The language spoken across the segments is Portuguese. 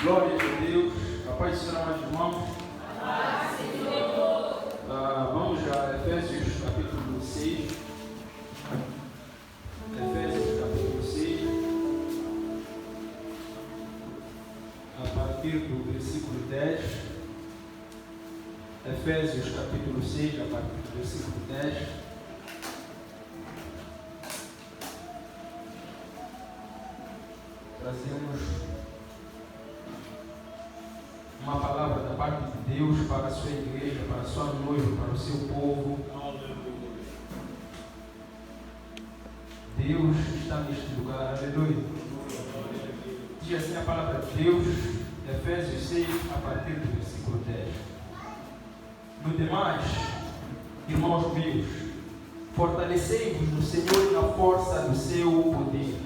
Glória a Deus. A paz do Senhor, mais irmãos. Vamos a Efésios capítulo 6. Efésios capítulo 6. A partir do versículo 10. Efésios capítulo 6, a partir do versículo 10. Trazemos uma palavra da parte de Deus para a sua igreja, para a sua noiva, para o seu povo. Deus está neste lugar, aleluia. Diz assim a palavra de Deus, Efésios 6, a partir do versículo 10. No demais, irmãos meus, fortalecei-vos no Senhor e na força do seu poder.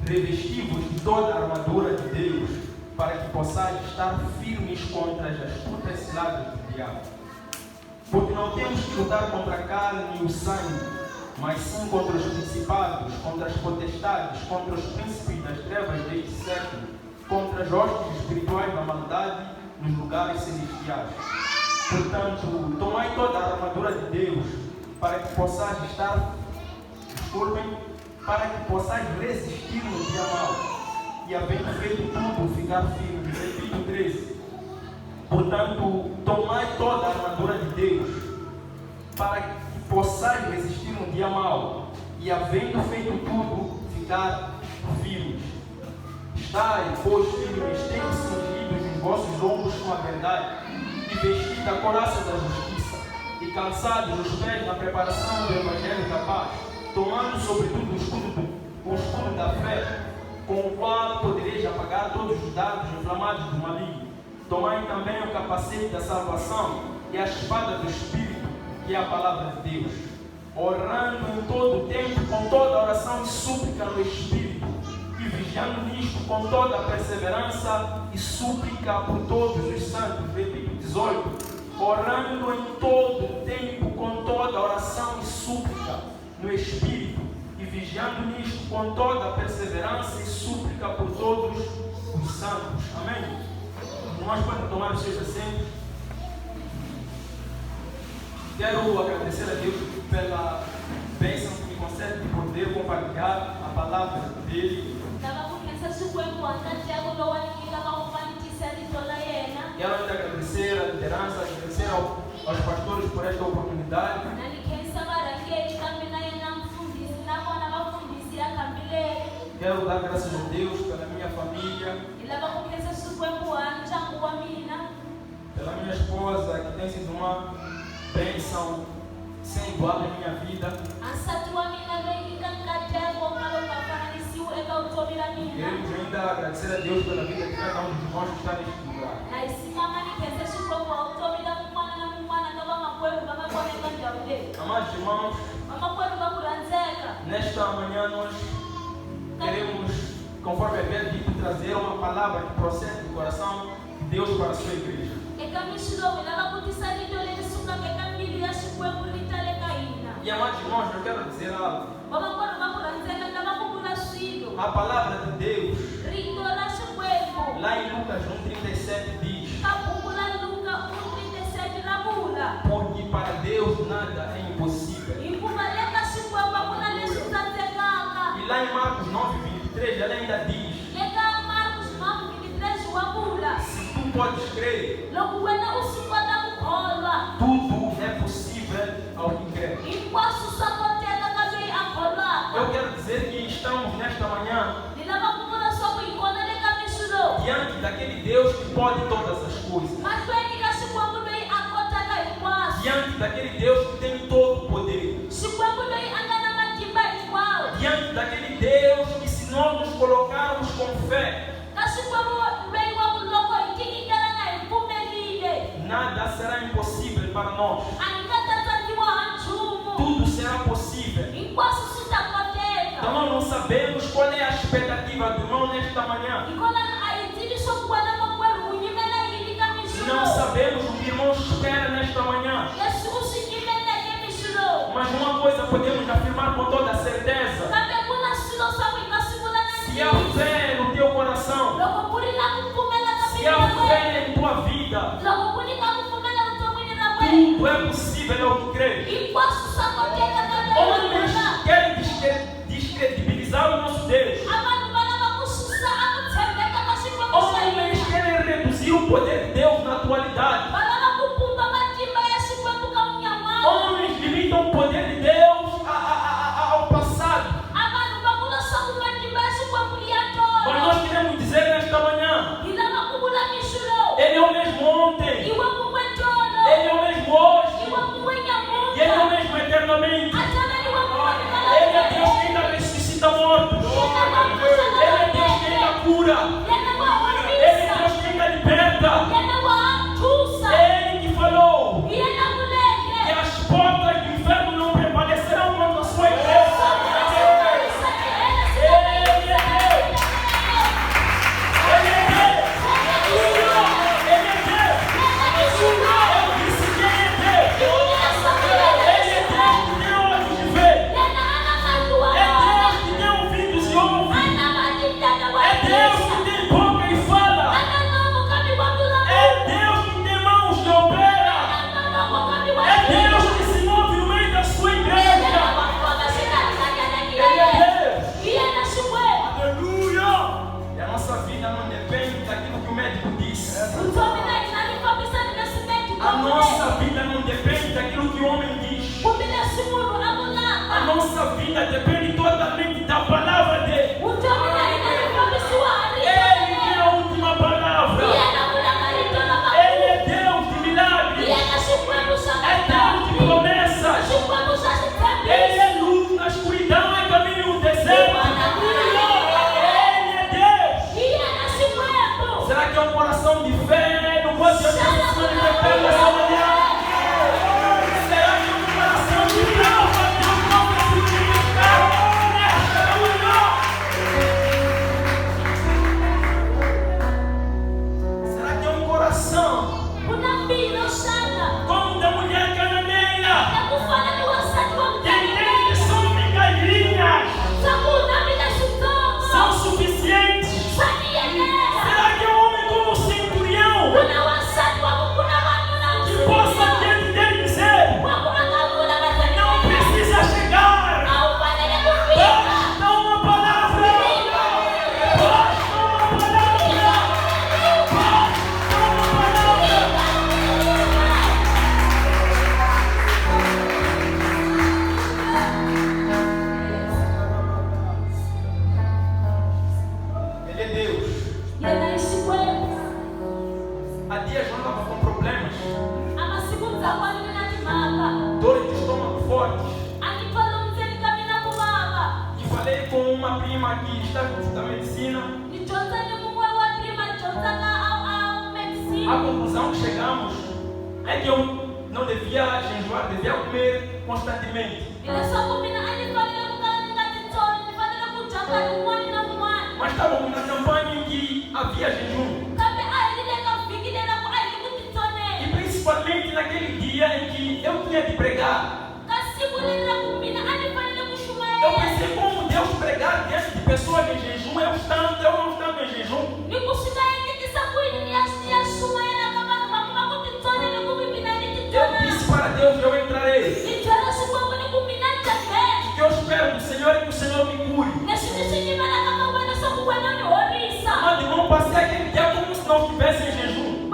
Revesti-vos de toda a armadura de Deus, para que possais estar firmes contra as astutas ciladas do diabo. Porque não temos que lutar contra a carne e o sangue, mas sim contra os principados, contra as potestades, contra os príncipes das trevas deste século, contra as hostes espirituais da maldade nos lugares celestiais. Portanto, tomai toda a armadura de Deus, para que possais para que possais resistir no dia mau, e havendo feito tudo, ficar firme. Repito 13. Portanto, tomai toda a armadura de Deus, para que possais resistir no dia mau, e havendo feito tudo, ficar firmes. Estai, pois, firmes, tendo cingidos os vossos ombros com a verdade, e vestidos a couraça da justiça, e calçados os pés na preparação do evangelho da paz, tomando sobretudo o escudo da fé, com o qual podereis apagar todos os dardos inflamados do maligno. Tomai também o capacete da salvação e a espada do Espírito, que é a palavra de Deus, orando em todo o tempo com toda oração e súplica no Espírito, e vigiando nisto com toda a perseverança e súplica por todos os santos. Repito 18. Orando em todo o tempo com toda oração e súplica no Espírito, e vigiando nisto com toda a perseverança e súplica por todos os santos. Amém? Nós podemos tomar os seus assentos. Quero agradecer a Deus pela bênção que me concede de poder compartilhar a palavra dele. Quero ainda agradecer a liderança, agradecer aos pastores por esta oportunidade. Quero dar graças a Deus pela minha família, pela minha esposa, que tem sido uma bênção sem igual na minha vida. Queremos ainda agradecer a Deus pela vida de cada um dos irmãos que está neste lugar. Amados irmãos, nesta manhã nós queremos, conforme havia dito, trazer uma palavra que procede do coração de Deus para a sua igreja. E amados irmãos, eu quero dizer algo. A palavra de Deus, lá em Lucas 1,37 diz: porque para Deus nada é impossível. E lá em Marcos 9,23 ela ainda diz: se tu podes crer, tudo é possível ao que crê. Eu quero dizer que estamos nesta manhã diante daquele Deus que pode todas as coisas, diante daquele Deus que tem todo o poder, diante daquele Deus que, se nós nos colocarmos com fé, nada será impossível para nós. Tudo será possível. Então nós não sabemos qual é a expectativa do irmão nesta manhã. Não sabemos o que o irmão espera nesta manhã. Mas uma coisa podemos afirmar com toda certeza: se há fé no teu coração, visível ao que crê. Homens querem descredibilizar o nosso Deus. Homens querem reduzir o poder de Deus na atualidade. Homens limitam o poder de Deus ao passado. Mas nós queremos dizer nesta manhã: Ele é o mesmo ontem, Ele é o mesmo hoje, e Ele é o mesmo eternamente. Ele é Deus que ainda ressuscita mortos. Ele é Deus que ainda cura. Ele é Deus que ainda liberta. Ele que falou que as portas do inferno não prevalecerão contra a sua igreja. A nossa vida não depende daquilo que o homem diz. A nossa vida depende totalmente da palavra dele. Ele tem a última palavra. Ele é Deus de milagres. É Deus de promessas. Ele é luz na escuridão, é caminho no deserto. Ele é Deus. Será que é um coração de fé? Não pode ser nessa manhã? Será que é um coração de prova? Deus não vai se manifestar nesta manhã? Será que é um coração como da mulher cananeia, que entende que são migalhinhas, são suficientes? Será que é um homem como o centurião, que possa diante dele dizer: não precisa chegar, basta uma palavra, basta uma palavra, basta uma palavra. Ele é Deus. Há dias eu estava com problemas, dores de estômago fortes, e falei com uma prima que está estudando medicina. A conclusão que chegamos é que eu não devia jejuar, devia comer constantemente. Mas estávamos na campanha em que havia jejum, e principalmente naquele dia em que eu tinha de pregar. Eu pensei: como Deus pregar diante de pessoas em jejum, eu não estando em jejum. Eu disse para Deus: eu entrarei. O que eu espero do Senhor é que o Senhor me cure. Mas eu não passei aquele dia como se não estivesse em jejum.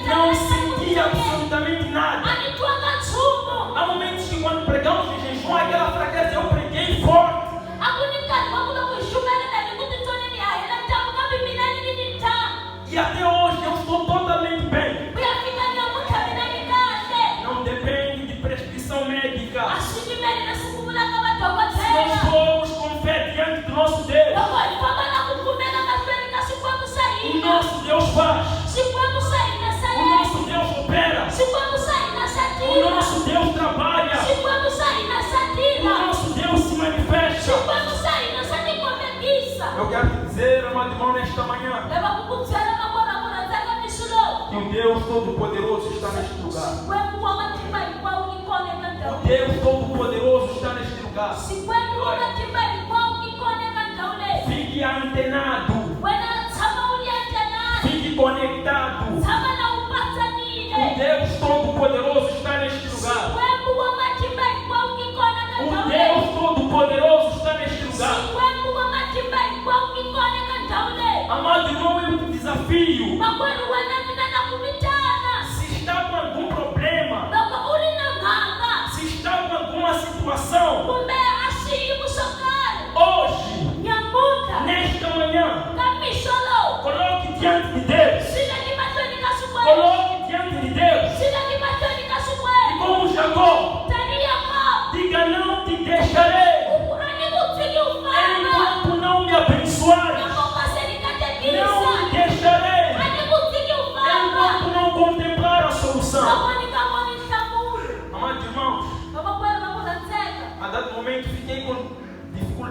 Não senti absolutamente nada. Há momentos que quando pregamos em jejum, aquela fraqueza, eu preguei forte. E até hoje eu estou totalmente bem. Não depende de prescrição médica. Se nós formos com fé diante do nosso Deus, o nosso Deus faz. O nosso Deus opera. O nosso Deus trabalha. O nosso Deus se manifesta. Eu quero te dizer, amado irmão, nesta manhã, que o Deus Todo-Poderoso está neste lugar. O Deus Todo-Poderoso está neste lugar. Fique antenado. Fique conectado. O Deus Todo-Poderoso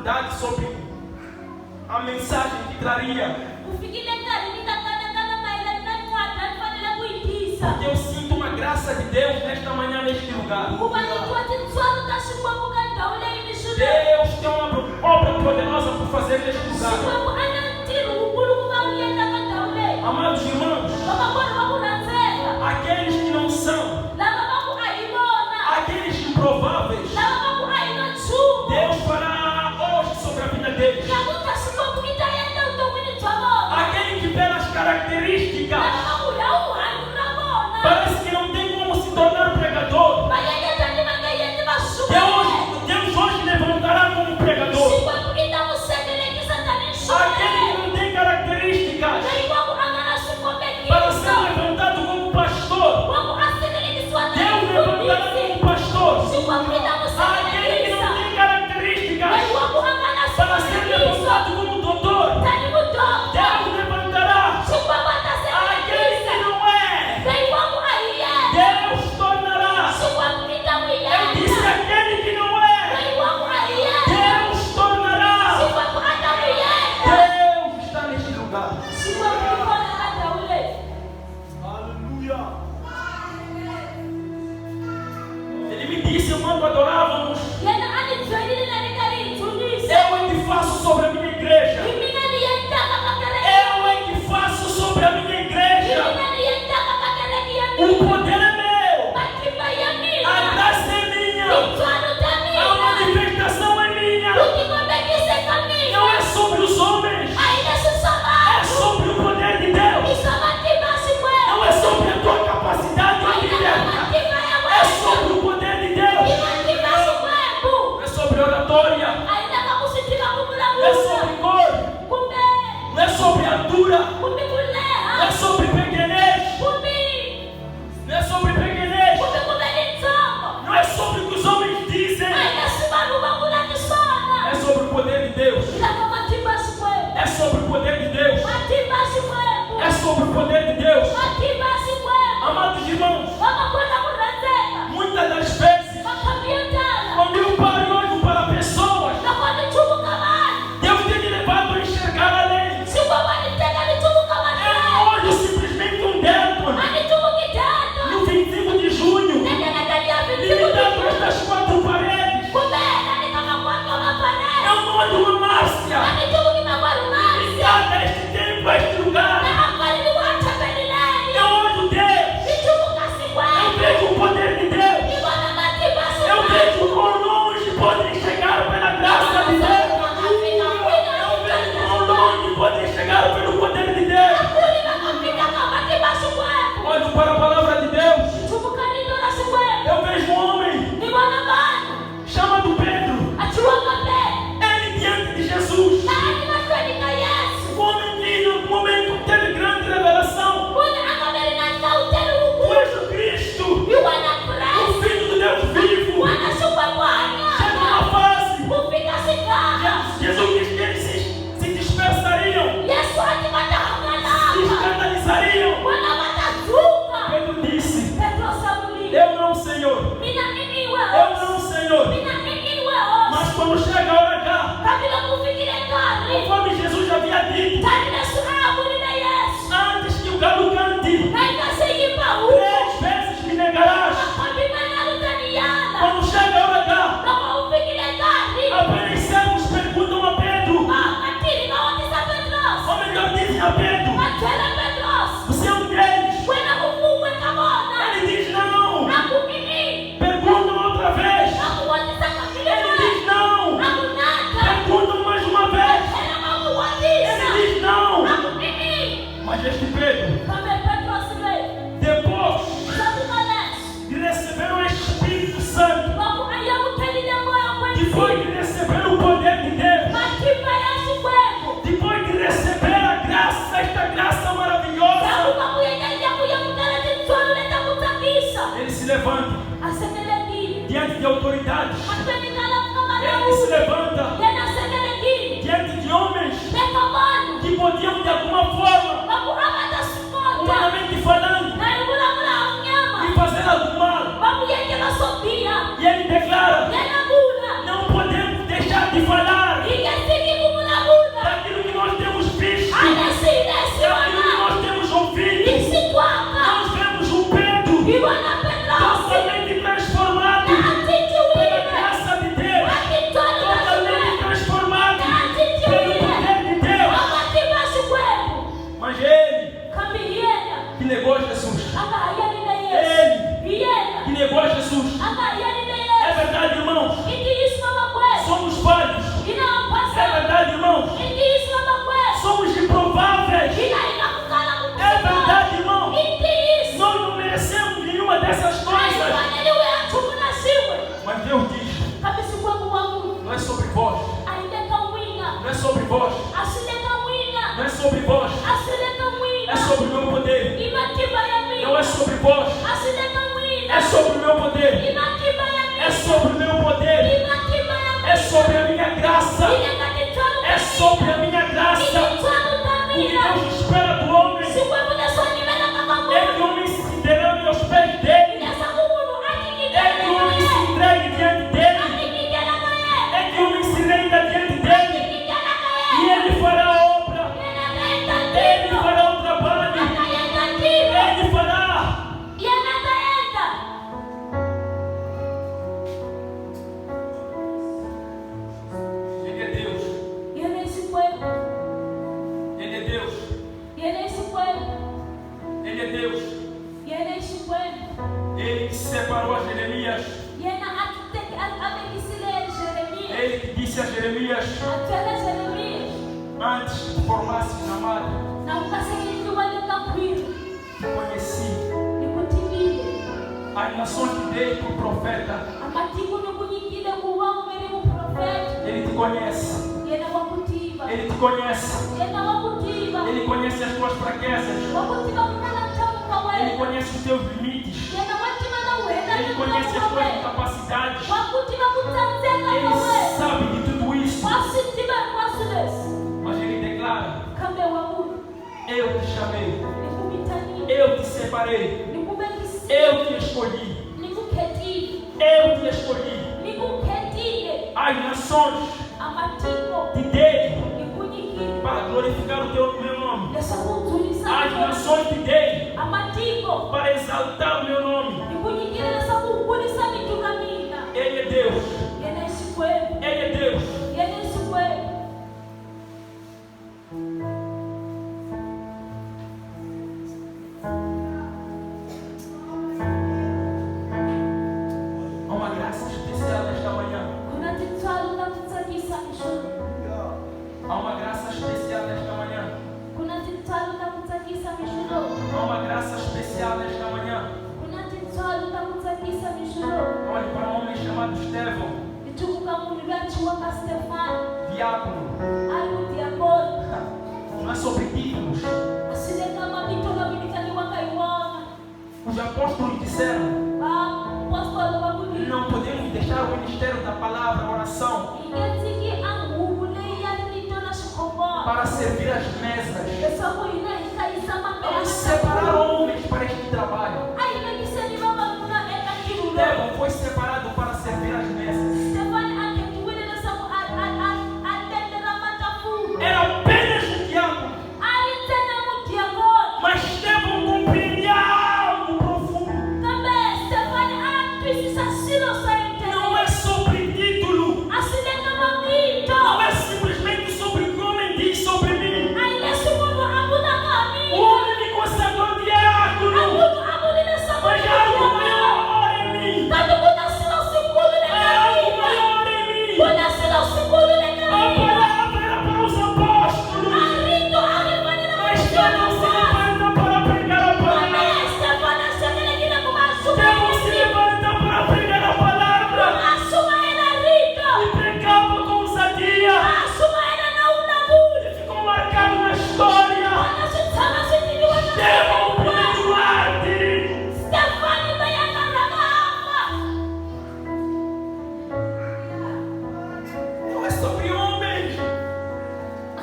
verdade sobre a mensagem que traria. Porque eu sinto uma graça de Deus nesta manhã, neste lugar. Deus tem uma obra poderosa por fazer neste lugar. Amados irmãos, aqueles que não são, aqueles improváveis, Deus fará hoje sobre a vida deles. Aquele que pelas características parece que não tem como se tornar pregador, Deus hoje levantará como pregador. Aquele que não tem características para ser levantado como pastor, Deus levantará como pastor. Aquele que não tem características para ser levantado como doutor, Deus levantará. Aquele que não é, Deus tornará. Eu disse aquele que não é, Deus tornará. Deus está neste lugar. Aleluia. Ele me disse, quando adorávamos, eu é que faço sobre a minha igreja. Eu é que faço sobre a minha igreja. O poder é meu. A graça é minha. A manifestação é minha. Não é sobre os homens. É sobre o poder de Deus. Não é sobre a tua capacidade interna. É sobre o poder de Deus. É sobre oratória. É sobre cor. Não é sobre altura. Não é sobre pequenez. Não é sobre pequenez. Não é sobre o que os homens dizem. É sobre o poder de Deus. É sobre o poder de Deus. É sobre o poder de Deus. Amados irmãos, muitas das vezes, quando eu paro e olho para pessoas, Deus tem me levado a enxergar além. Eu olho simplesmente um teto. No 25 de junho, limitado a estas 4 paredes. Eu não olho uma Márcia ligada a este tempo, a este lugar. Eu olho Deus. Eu vejo o poder de Deus. Eu vejo o quão longe podem chegar pela graça de Deus. Eu vejo o quão longe podem chegar pelo poder de Deus. Olho para a palavra de Deus. Eu vejo um homem chamado Pedro. Ele diante de Jesus. Um homem que em algum momento teve grande revelação. Tu és o Cristo, o Filho do Deus vivo. Chega uma fase, Jesus disse que eles se dispersariam, se escandalizariam. Pedro disse, eu não, Senhor. Eu não, Senhor. Mas quando chega a hora cá, conforme Jesus já havia dito, antes que o galo cante, 3 vezes me negarás. Quando chega a hora cá, apenas servos perguntam a Pedro, ou melhor dizem a Pedro, você é um deles? Ele diz não. Perguntam outra vez. Ele diz não. Perguntam mais uma vez. Ele diz não. Mas este Pedro, depois de receber o Espírito Santo, depois de receber o poder de Deus, depois de receber a graça, esta graça maravilhosa, ele se levanta diante de autoridades. Ele se levanta diante de homens que podiam de alguma forma, humanamente falando, lhe fazer algo mal. E ele declara, não podemos deixar de falar sobre vós. É sobre o meu poder. Não é sobre vós. É sobre o meu poder. É sobre o meu poder. É sobre a minha graça. É sobre a minha graça. O que Deus espera do homem é que o homem se derrame aos pés dele. É que o homem se entregue diante dele. É que o homem se renda diante dele. E ele fará a obra. Ele fará o trabalho. Ele fará. Ele é Deus. Ele é Deus. Ele é Deus. Ele que separou a Jeremias. Ele que disse a Jeremias: antes que formasses na madre, te conheci. As nações te dei por profeta. Ele te conhece. Ele te conhece. Ele conhece as tuas fraquezas. Ele conhece os teus limites. Ele conhece as tuas incapacidades. Ele sabe de tudo isso. Mas ele declara: eu te chamei. Eu te separei. Eu te escolhi. Eu te escolhi. As nações te dei para glorificar o meu nome. As nações te dei para exaltar o meu nome. Ele é Deus. Ele é Deus. Há uma graça especial nesta manhã. Há uma graça especial nesta manhã. Há uma graça especial nesta manhã. Olhe para um homem chamado Estevão. Diácono. Não é sobre títulos. Os apóstolos disseram: não podemos deixar o ministério da palavra, a oração, para servir as mesas. Vamos separar homens para este trabalho. Estevão foi separado para servir as mesas. Era apenas um diácono. Mas Estevão compreendia algo profundo. Não é sobre título. Não é simplesmente sobre o que o homem diz sobre mim. O homem me consagrou diácono. Mas há algo maior em mim. Há algo maior em mim. A palavra era para os apóstolos. Mas Estevão se levanta para pregar a palavra. Estevão se levanta para pregar a palavra. E pregava com ousadia. E ficou marcado na história. Estevão, o primeiro mártir. Não é sobre homens.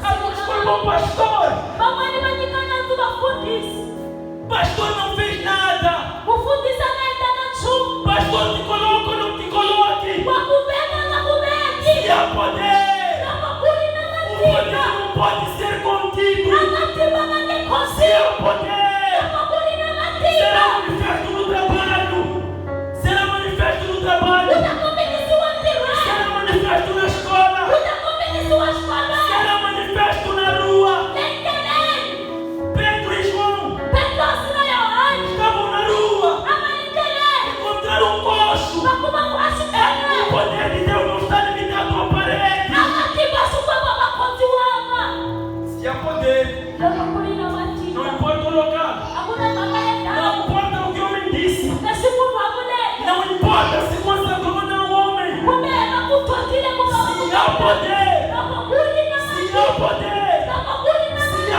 Alguns foi bom pastor. Pastor não fez nada. Pastor te coloca ou não te coloque. Se há poder, o poder não pode ser contido. Se há poder, será manifesto no trabalho. Será manifesto no trabalho. Será manifesto na escola. Será manifesto na rua. Pedro e João estavam na rua. Encontraram um coxo. O poder de Deus não está limitado a parede. Se há poder, não importa o local. Não importa o que o homem disse. Não importa se consagrou ou não o homem. Se há poder. Se há poder. Se há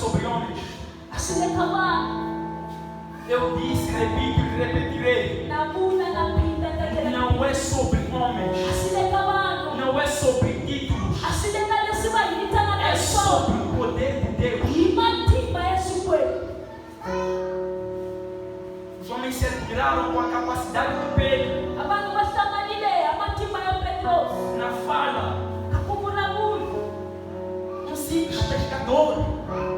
sobre homens. Asilekawa. Eu disse, repito e repetirei. Namuna napinda kagera. Não é sobre homens. Asilekawa. Não é sobre títulos. Asilekale sibayita na É sobre o poder de Deus. Imatimba Yesu kweli. Os homens se admiraram com a capacidade de Pedro Abantu basamalile amatimba ya Petro. na fala. Akubula mulu. Um simples pescador.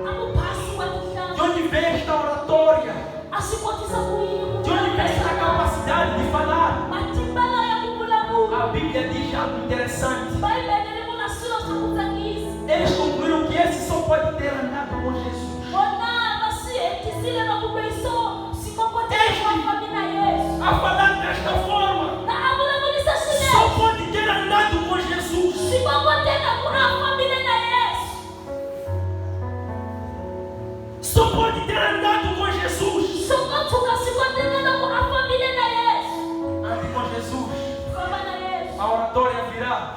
Amupasi wa De kishamba. onde vem esta oratória? Asikotisa kuyimu. De onde vem esta capacidade de falar? Matimbala ya kubula mulu. A Bíblia diz algo interessante. Baiba nilimu na sura sakutangisi. Eles concluíram que esse só pode ter andado com Jesus. Ona basi etisile makubeiso. Sikokotele kwa famina Yesu. A falar desta forma, Na abula mulisa sile. só pode ter andado com Jesus. Sikokotele kuna famina na Yesu. Só pode ter andado com Jesus. Sokotuka sikotele na kuna famina na Yesu. Ande com Jesus. Fama na Yesu. A oratória virá.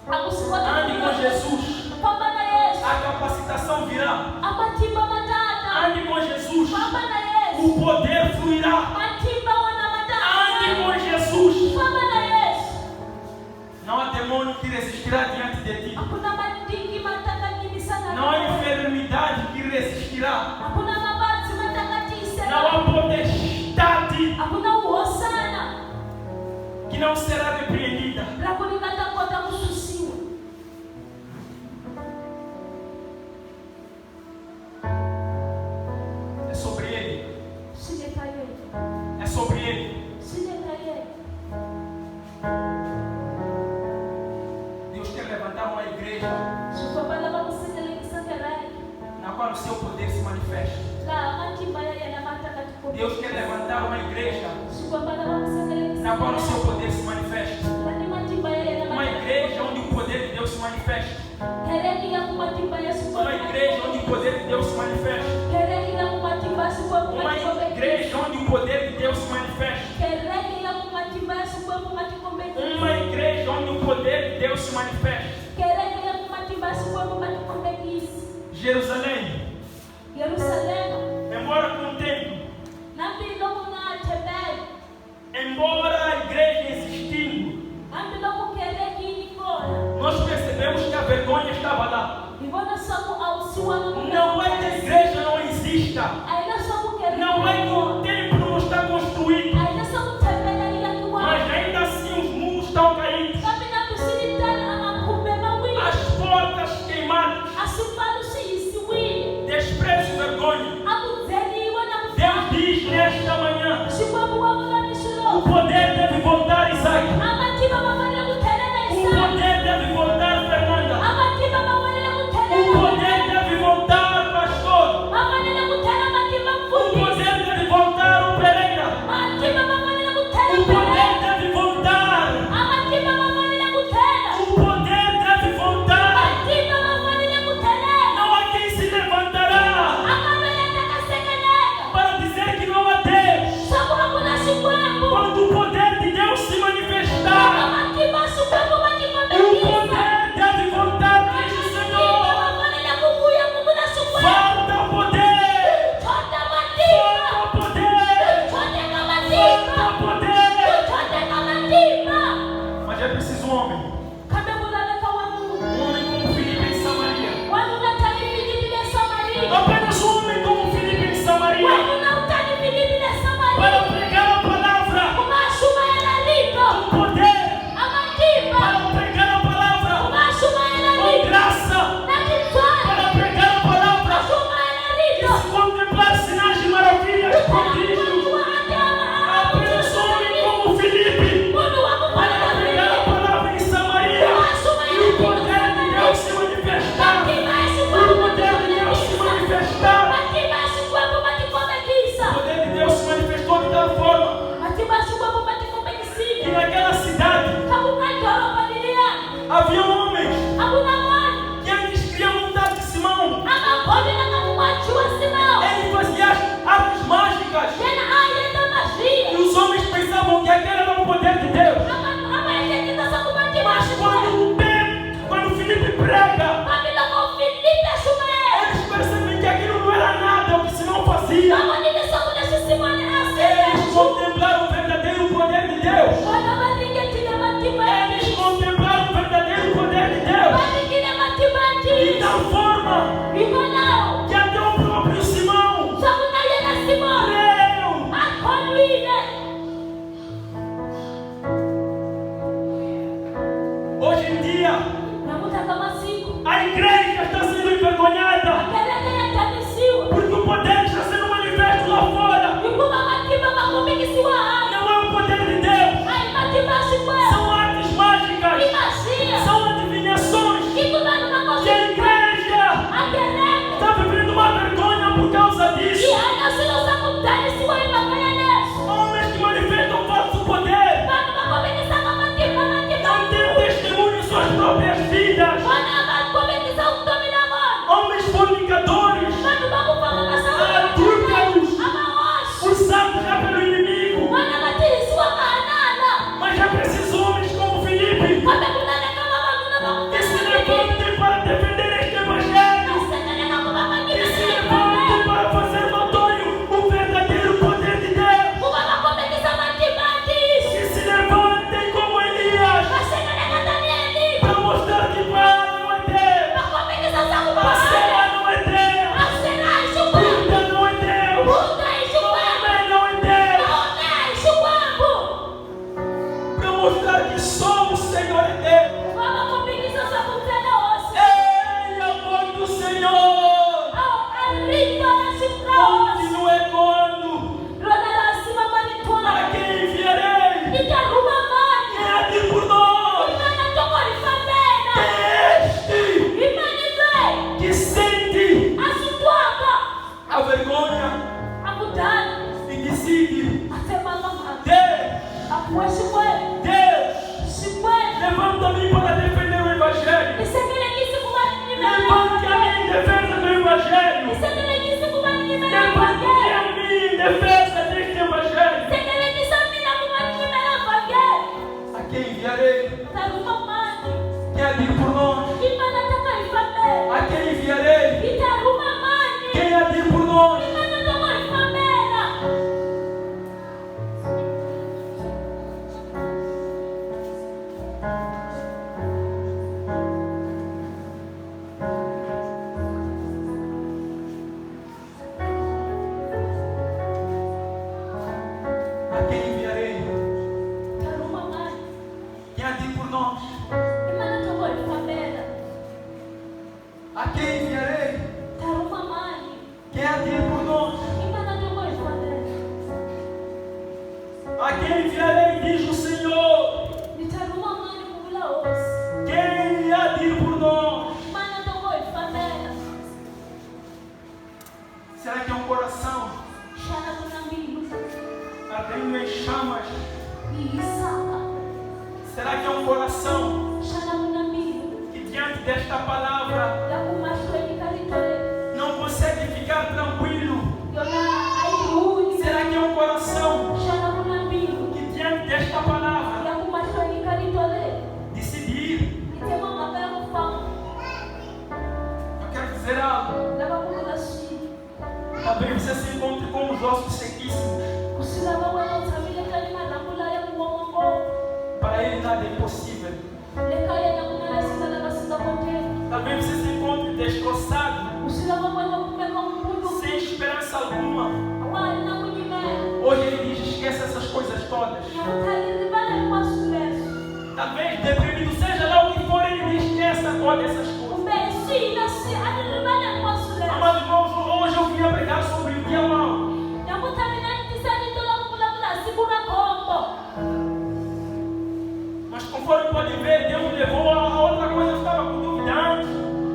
Ande com Jesus. Fama na Yesu. A capacitação virá. Amatimba matata. Ande com Jesus. Fama na Yesu. O poder fluirá. Matimba wana Ande matata. com Jesus. Fama na Yesu. Não há demônio que resistirá diante de ti. Hakuna madingi mataka nini sana. Não há enfermidade que resistirá. Hakuna mabati matakatifu. Não há potestade Hakuna uosana. que não será repreendida. Lakini katakota kususiwa. É sobre ele. Sinekaye. É sobre ele. Sinekaye. Deus quer levantar uma igreja Sukobala bakusendele kisangerai. na qual o seu poder se manifesta. La matimba ya mataka tuko. Deus quer levantar uma igreja Sukobala bakusendele na qual o seu kisangerai. poder se manifesta. Lani matimba ya Uma igreja onde o poder de Deus se manifesta. Hereni ya kumatimba ya sukobala. Uma igreja onde o poder de Deus se manifesta. Hereni ya kumatimba sukobala. Uma igreja onde o poder de Deus se manifesta. Hereni ya kumatimba ya sukobala matikombe. Uma igreja onde o poder de Deus se manifesta. Hereni ya kumatimba sukobala matikombe kisi. Jerusalém, Yerusalemu. embora com o tempo, Nambi lomu na tebele. embora a igreja existindo, Nambi lomu kereki nikona. nós percebemos que a vergonha estava lá. Ibona sabu au siwa na Não é que a igreja não exista. Aina sabu kereki. Não é que o templo não está construído. Aina sabu tebele ila kiwa. Mas ainda assim os muros estão caídos. Kami na kusilitana ama kumbe mawili. As portas queimadas. Asifalu si isiwili. Desprezo e vergonha. Abu zeliwa na Deus diz nesta manhã: Shibabu wa mula o nishulo. poder deve voltar, Isaac. Amatiba mawali kutelele O isa. poder deve voltar, Fernanda. Amatiba mawali O kutelele. poder deve voltar, pastor. Amani na kutela matiba que sente asitwaka a vergonha akudala e decide: asemanga Deus, apuwe shikweni Deus, shikweni levanta-me para defender o Evangelho. isekelekisi kubani Levante-me em defesa do Evangelho. isekelekisi kubani Levante-me em defesa deste Evangelho. isekelekisa mina kubani nimela vangeli A quem enviarei? taruma mani Quem há de ir por nós? imana takaifamela A quem enviarei? itaruma mani Quem há de ir por nós? imana takaifamela A quem enviarei? taruma mani Quem há de ir por nós? imana takaifamela A quem enviarei? taruma mani Quem há de ir por nós? imana takaifamela A quem enviarei? Diz o Senhor. nitaruma mani kuvula hosi Quem há de ir por nós? imana takaifamela Será que é um coração shana kuna mbilu ardendo em chamas? iisaka Será que é um coração shana kuna mbilu que diante desta palavra yakumahlweni karitole não consegue ficar tranquilo? yona ayiuni Será que é um coração shana kuna mbilu que diante desta palavra yakumahlweni karitole decide ir? itema mhaka ya kufamba Eu quero dizer algo. lavakuvula swilo Talvez você se encontre com os ossos sequíssimos. kusilava wena utshamile kani marhambu laya kuwoma ngopfu Para ele nada é impossível. le kaya na kuna leswi lava swi koteki Talvez você se encontre destroçado, kusilava wena kumeka munhu sem esperança alguma. a wa ha ri na ku nyimela Hoje ele diz: esquece essas coisas todas. nyakuthali rivala hinkwaswo leswi Talvez deprimido, seja lá o que for, ele diz: esqueça todas essas coisas. kumbe hi swihi na swi a ri rivala hinkwaswo leswi Amados irmãos, hoje eu vim a pregar sobre o dia mau. nyakuthla mina ni tisa rito la ku vulavula hi siku ra khombo Mas conforme pode ver, Deus me levou a outra coisa. Eu estava com dúvida antes,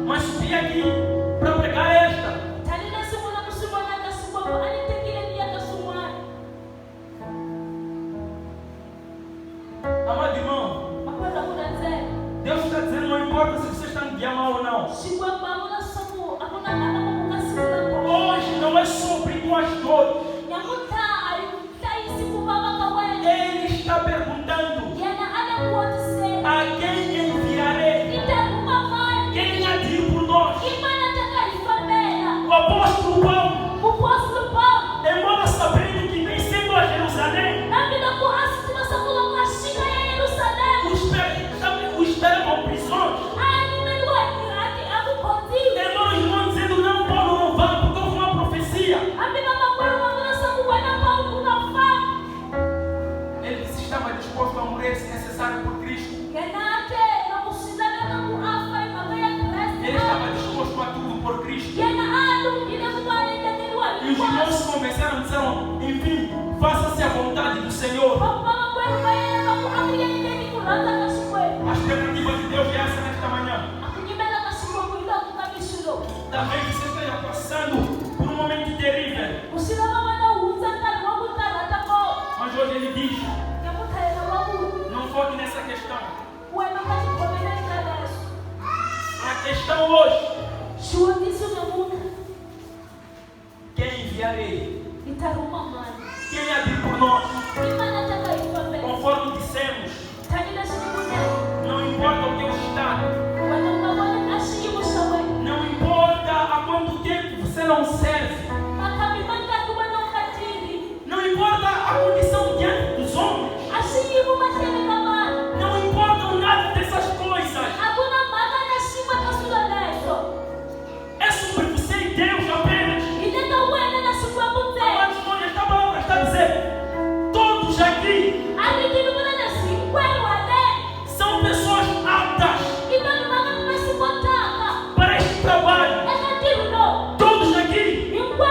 mas subi aqui para pregar esta. tanileswi n'wina mi swi vonaka swikombo a ni tekile ni ya ka swin'wana Amado irmão, makwenda ku landzela Deus está dizendo: não importa se você está no dia mau ou não. xikwembu a vula leswaku a ku na mhaka ku nga siku ra khombo Hoje não é sobre tuas dores. nyakuthla a hi hlayisi ku vava ka wena Ele está perguntando: yena a le ku wotiseni a quem enviarei? i ta kuma mani Quem há de ir por nós? i mana ta ka hi fambela O apóstolo Paulo, mupostoli paulo embora sabendo que vencendo a Jerusalém, hambiloko a swi tiva swa ku loko a xika ya yerusalema o esperavam prisões. a ya yimeliwa a ku khondziwa Embora os irmãos dizendo: não, Paulo não vá, porque houve uma profecia. hambi vamakwerhu va vula leswaku wena paulo u nga fambi Ele disse: estava disposto a morrer se necessário por Cristo. yena a te loko swi laveka ku a fa hi mhaka ya Ele kreste estava disposto a tudo por Cristo. yena a lunghile ku va a endlekeriwa E os irmãos hinkwaswo se convenceram e disseram: enfim, faça-se a vontade do Senhor. vamakwerhu va yena va ku a ku endleni ku rhandza ka xikwembu A expectativa de Deus é essa nesta manhã. a ku nyimela ka xikwembu hi loku ka leswi lowu Talvez você esteja passando por um momento terrível, ku swi lava wena u hundza nkarhi wa ku karhata ngopfu mas hoje ele diz: nyakuthla yena wa ku não foque nessa questão. wena ka xikhomele ka leswi A questão hoje: xiwutiso nyamuthla quem enviarei? hi ta rhuma mani Quem há de ir por nós? i mana ta ka hi fambela Conforme dissemos, tanileswi ni vunene não importa o teu estado, wena u nga voni a xiyimo xa wena não importa há quanto tempo você não serve, makambi mangaki wena u nga tirhi não importa a condição diante dos homens, a xiyimo mahlweni ka vanhu não importa nada dessas coisas. a ku na mhaka na xin'we ka swilo leswo É sobre você e Deus apenas. hi le ka wena na xikwembu ntsena Amados irmãos, esta palavra está a dizer: todos aqui a ri tili vula leswi hinkwerhu haleni são pessoas aptas i vanhu va nga swi kotaka para este trabalho. eka ntirho lowu Todos aqui hinkwerhu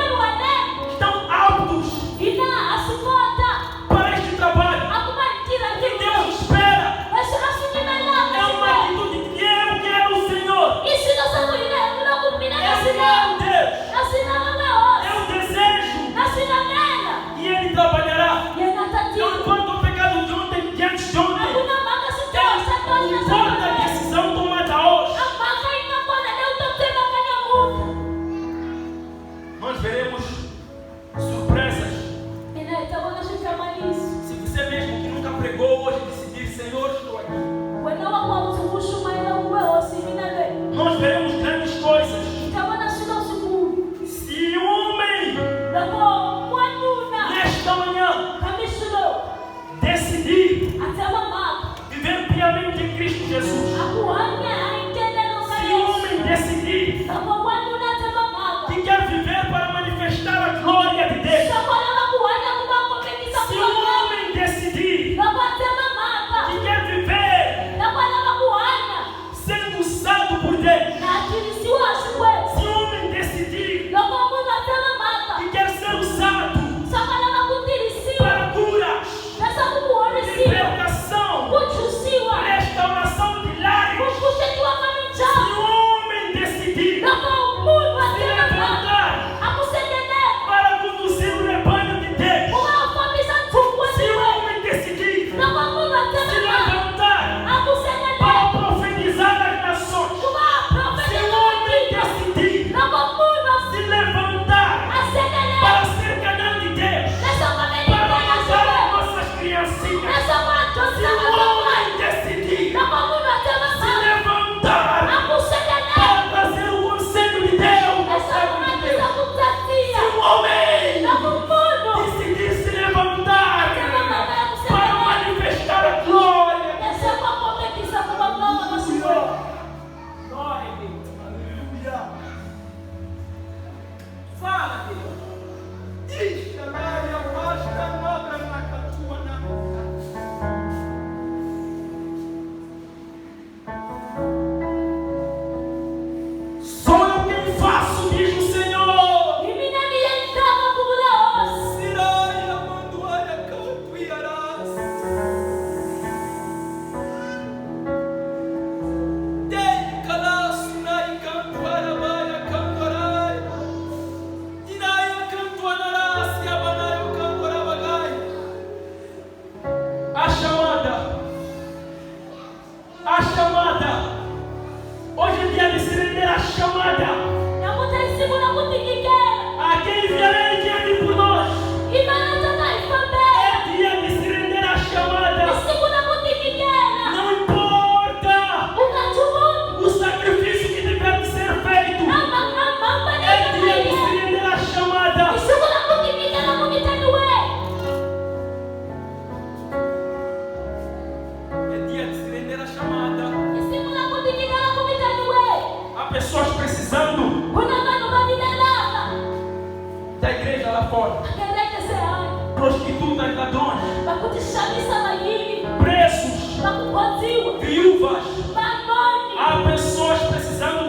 ladrões, akereke seani, prostitutas, ladrões, bakutishamisa mayini, presos, bakukodziwa, viúvas. bangoni, Há pessoas precisando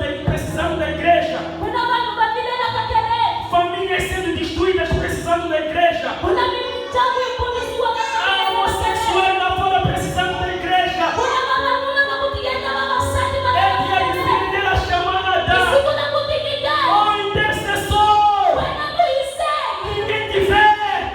da igreja, kuna vanhu vavilela kakereke, famílias sendo destruídas precisando da igreja. kuna mindyangu yiponisiwa Há kakereke, homossexuais lá fora precisando da igreja. kuna vavanuna nakutienda vavasati É dia de estender a chamada. isiku nakutikidai, Oh, intercessor, wena muhiseki, ninguém te vê,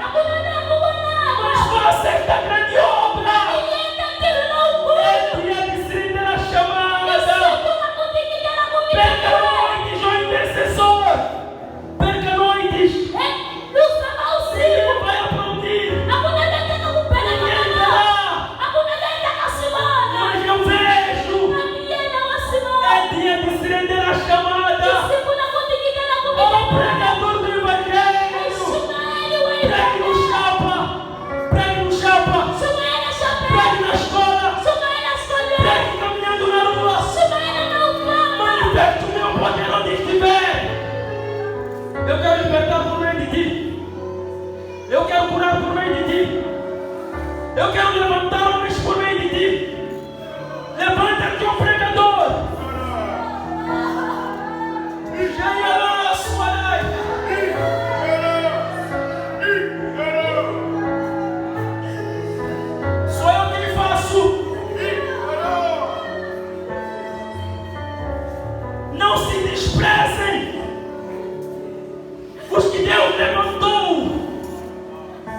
hakuna nakubonaka, mas faça esta grande obra. iyenga ntirho É lowukulu, dia de estender a chamada. isiku nakutikidela Perca kumikiwe, noites, oh intercessor. Perca noites. lusama usiku, Ele vai aplaudir. hakuna leta nakupeleka Ninguém mama, verá, hakuna leta kasimona, mas eu vejo. namiyena wasimona, É dia de estender a chamada. isiku nakutikidela Oh, kumikiwe, pregador do evangelho. shumaeli Pregue no wena, chapa. Pregue no chapa. shumaela Pregue shapela, na escola. shumaela skolweni, Pregue caminhando na rua. shumaela naufama, Manifeste o meu poder onde estiver. Eu quero libertar por meio de ti. Eu quero curar por meio de ti. Eu quero levantar homens por meio de ti. Levanta-te, ó pregador. Jairá, Suarai. Sou eu que lhe faço. Não se desprezem os que Deus levantou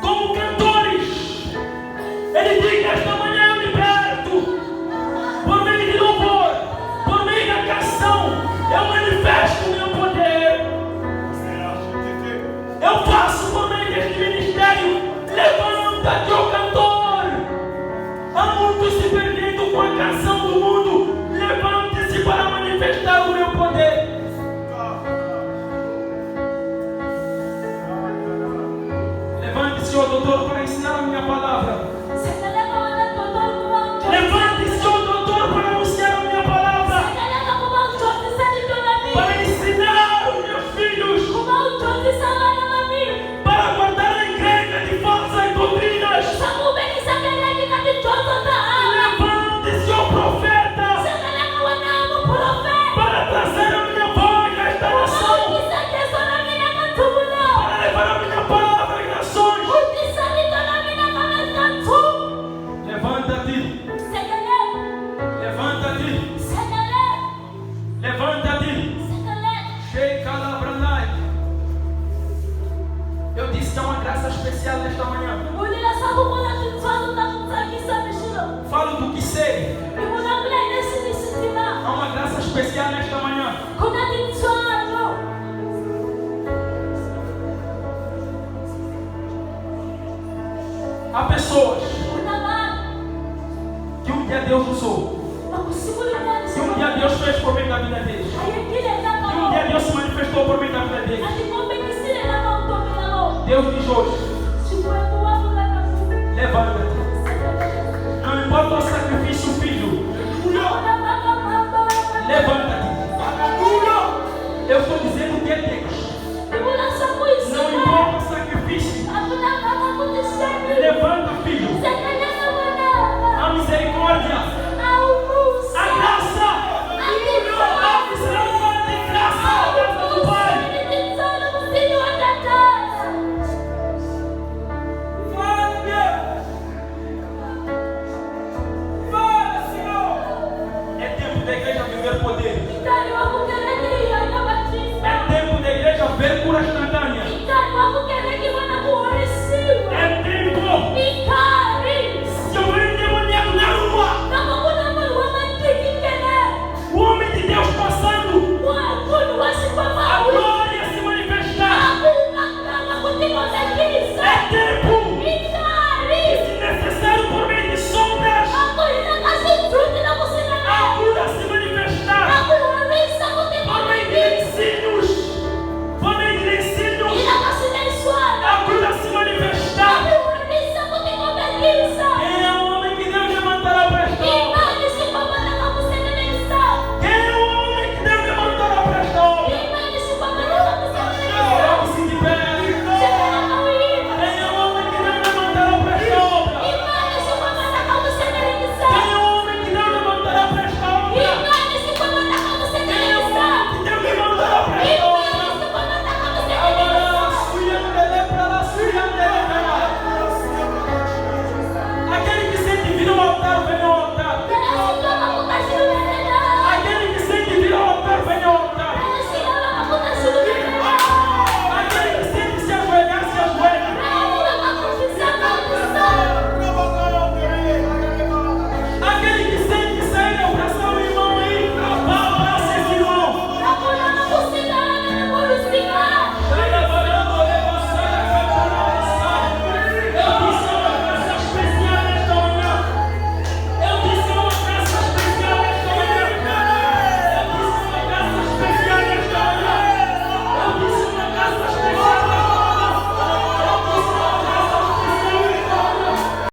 como cantores. Ele diz que esta manhã eu liberto por meio de louvor, por meio da canção. Eu manifesto o meu poder. Eu faço por meio deste ministério. Levanta-te, ó cantor. Há muitos se perdendo com a canção do mundo. Levante-se para manifestar o meu poder. Levante-se, ó doutor, para ensinar a minha palavra. sekeleka wena totoro kuva Levante-se, ó doutor, para anunciar a minha palavra. sekeleka kuva udyondzisani tona Para mina, ensinar os meus filhos. kuva udyondzisa vana va mina, Para guardar a igreja de falsas doutrinas. swa ku vekisa kereke ka tidyondzo ta hava, Levante-se, ó profeta, sekeleka wena muprofeta, para trazer a minha voz a esta kuva nação. utisa jesu na mina ka ntsuvu lowu, Para levar a minha palavra às nações. utisa vito na mina ka veka ntsuvu, Levanta-te, sekeleka, levanta-te, sekeleka, levanta-te. sekeleka, Sheikh Alabranai. Eu disse que há uma graça especial nesta manhã. vulila swa ku vona tintswalo ta ku tsakisa mixilo, Falo do que sei. ni vulavula hi leswi ni swi tivaka, Há uma graça especial nesta manhã. ku na tintswalo, Há pessoas ku na vanhu que um dia Deus usou. va ku siku rin'wana Que um dia Deus fez por meio da vida deles. a yekile eka Que um dia vona, Deus se manifestou por meio da vida a deles. ti kombekisile lava vutomi na vona, Deus diz hoje: xikwembu wa vula na ku levanta-te. sekeleka, Não importa o sacrifício, filho. a ku na vaka mhamba wa vana, Levanta-te. Eu estou dizendo